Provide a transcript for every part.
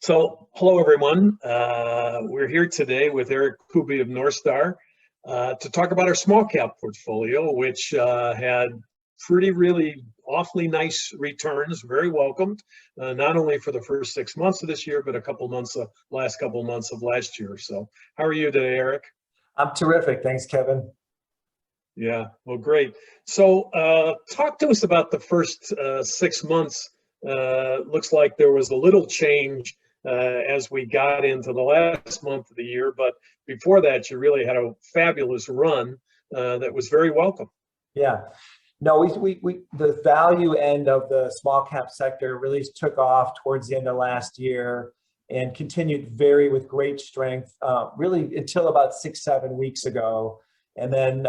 So, hello everyone. We're here today with Eric Kuby of North Star to talk about our small cap portfolio, which had really awfully nice returns, very welcomed, not only for the first 6 months of this year, but last couple months of last year. So, how are you today, Eric? I'm terrific. Thanks, Kevin. Yeah, well, great. So, talk to us about the first 6 months. Looks like there was a little change as we got into the last month of the year, but before that, you really had a fabulous run that was very welcome. Yeah, no, the value end of the small cap sector really took off towards the end of last year and continued with great strength, really until about 6-7 weeks ago, and then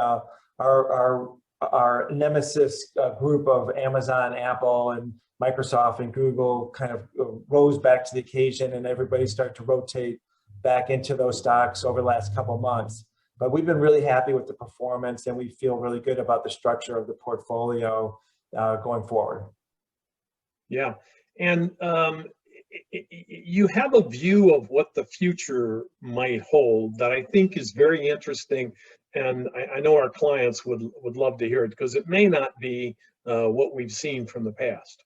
our nemesis group of Amazon, Apple, and Microsoft and Google kind of rose back to the occasion, and everybody started to rotate back into those stocks over the last couple of months. But we've been really happy with the performance, and we feel really good about the structure of the portfolio going forward. Yeah, and you have a view of what the future might hold that I think is very interesting, and I know our clients would love to hear it because it may not be what we've seen from the past.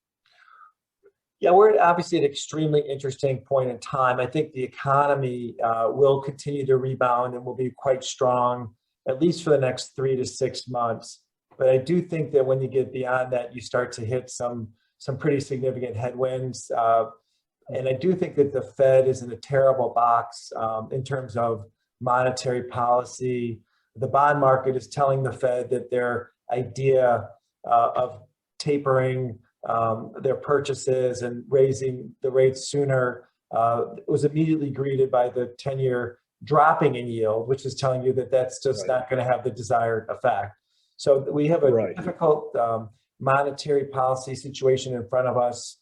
Yeah, we're obviously at an extremely interesting point in time. I think the economy will continue to rebound and will be quite strong, at least for the next 3 to 6 months. But I do think that when you get beyond that, you start to hit some pretty significant headwinds. And I do think that the Fed is in a terrible box in terms of monetary policy. The bond market is telling the Fed that their idea of tapering their purchases and raising the rates sooner was immediately greeted by the 10-year dropping in yield, which is telling you that that's just not going to have the desired effect. So we have a difficult monetary policy situation in front of us.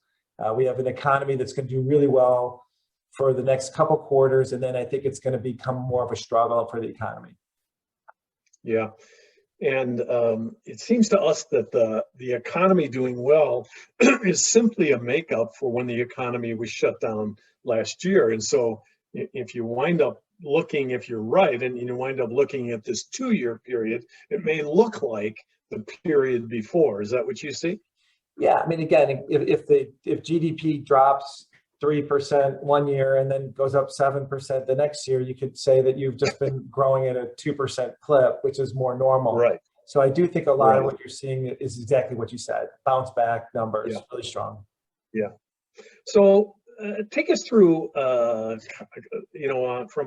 We have an economy that's going to do really well for the next couple quarters, and then I think it's going to become more of a struggle for the economy. Yeah. And it seems to us that the economy doing well is simply a makeup for when the economy was shut down last year. And so if you wind up looking, if you're right, and you wind up looking at this 2-year period, it may look like the period before. Is that what you see? Yeah, I mean, again, if GDP drops 3% one year and then goes up 7% the next year, you could say that you've just been growing at a 2% clip, which is more normal. Right. So I do think a lot of what you're seeing is exactly what you said. Bounce back numbers, really strong. Yeah. So take us through, from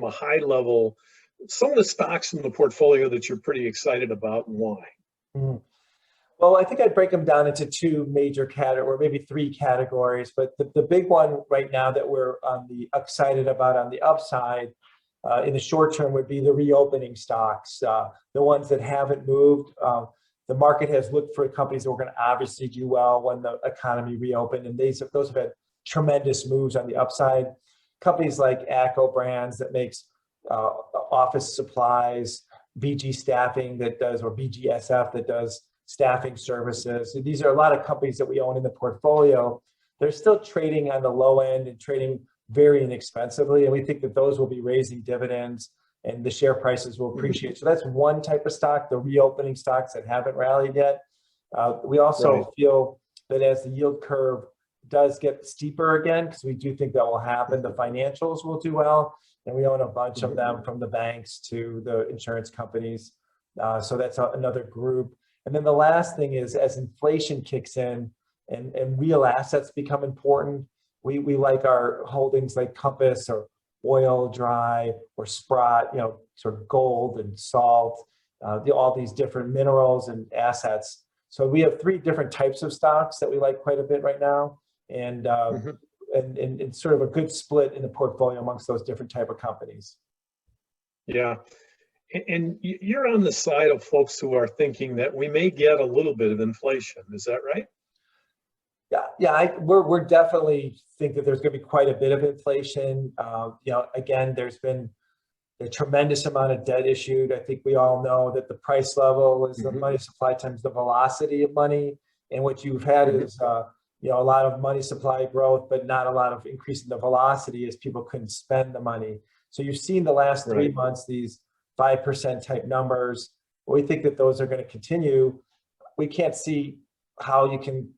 a high level, some of the stocks in the portfolio that you're pretty excited about and why. Mm-hmm. Well, I think I'd break them down into 2 major categories, or maybe 3 categories. But the big one right now that we're excited about on the upside in the short term would be the reopening stocks, the ones that haven't moved. The market has looked for companies that were going to obviously do well when the economy reopened, and those have had tremendous moves on the upside. Companies like ACCO Brands that makes office supplies, BG Staffing that does, or BGSF that does staffing services. So these are a lot of companies that we own in the portfolio. They're still trading on the low end and trading very inexpensively. And we think that those will be raising dividends and the share prices will appreciate. So that's one type of stock, the reopening stocks that haven't rallied yet. We also feel that as the yield curve does get steeper again, because we do think that will happen, the financials will do well. And we own a bunch of them, from the banks to the insurance companies. So that's another group. And then the last thing is, as inflation kicks in and real assets become important, we like our holdings like Compass or Oil Dry or Sprott, sort of gold and salt, all these different minerals and assets. So we have 3 different types of stocks that we like quite a bit right now, and sort of a good split in the portfolio amongst those different type of companies. Yeah. And you're on the side of folks who are thinking that we may get a little bit of inflation. Is that right? Yeah. We're definitely think that there's going to be quite a bit of inflation. Again, there's been a tremendous amount of debt issued. I think we all know that the price level is the money supply times the velocity of money. And what you've had is a lot of money supply growth, but not a lot of increase in the velocity as people couldn't spend the money. So you've seen the last 3 Right. months, these 5% type numbers. We think that those are going to continue. We can't see how you can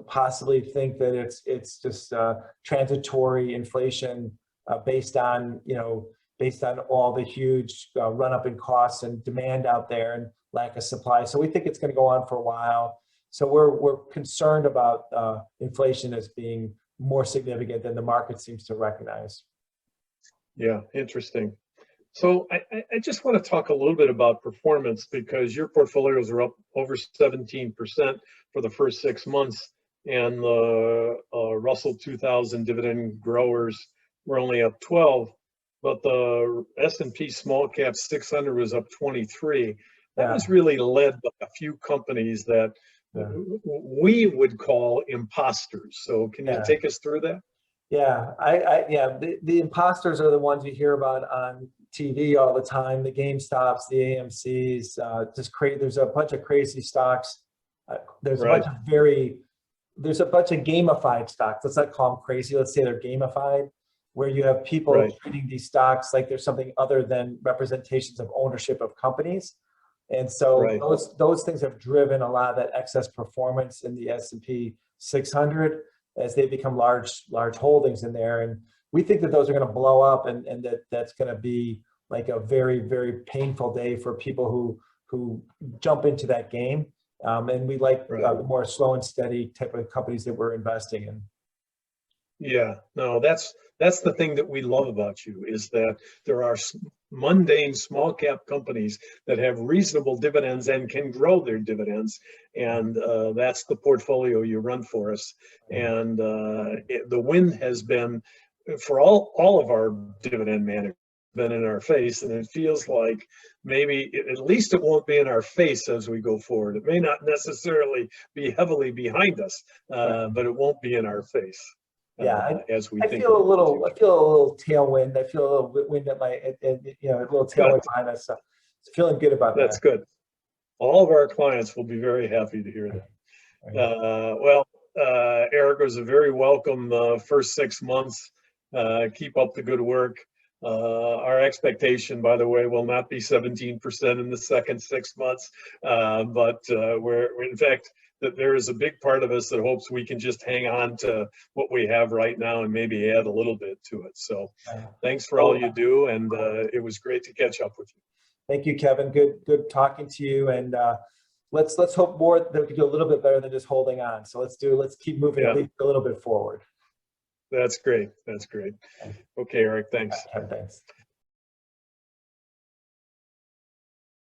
possibly think that it's just transitory inflation based on all the huge run up in costs and demand out there and lack of supply. So we think it's going to go on for a while. So we're concerned about inflation as being more significant than the market seems to recognize. Yeah, interesting. So I just want to talk a little bit about performance, because your portfolios are up over 17% for the first 6 months, and the Russell 2000 dividend growers were only up 12, but the S&P small cap 600 was up 23. That was really led by a few companies that we would call imposters. So can you take us through that? Yeah, the imposters are the ones you hear about on TV all the time. The GameStops, the AMCs, there's a bunch of crazy stocks. There's a bunch of gamified stocks. Let's not call them crazy. Let's say they're gamified, where you have people treating these stocks like there's something other than representations of ownership of companies. And so those things have driven a lot of that excess performance in the S&P 600 as they become large holdings in there. And we think that those are going to blow up, and that's going to be like a very, very painful day for people who jump into that game. And we like the more slow and steady type of companies that we're investing in. Yeah, no, that's the thing that we love about you, is that there are mundane small cap companies that have reasonable dividends and can grow their dividends, and that's the portfolio you run for us. And the wind has been, for all of our dividend managers, been in our face, and it feels like maybe at least it won't be in our face as we go forward. It may not necessarily be heavily behind us, but it won't be in our face. As we think. I feel a little tailwind. I feel a little wind at my, a little tailwind behind us. So feeling good about that. That's good. All of our clients will be very happy to hear that. Eric, it was a very welcome first 6 months. Keep up the good work. Our expectation, by the way, will not be 17% in the second 6 months, but we're in fact, that there is a big part of us that hopes we can just hang on to what we have right now and maybe add a little bit to it. So thanks for all you do, and it was great to catch up with you. Thank you, Kevin. Good talking to you, and let's hope more that we can do a little bit better than just holding on. So let's keep moving at least a little bit forward. That's great. Okay, Eric, thanks. Thanks.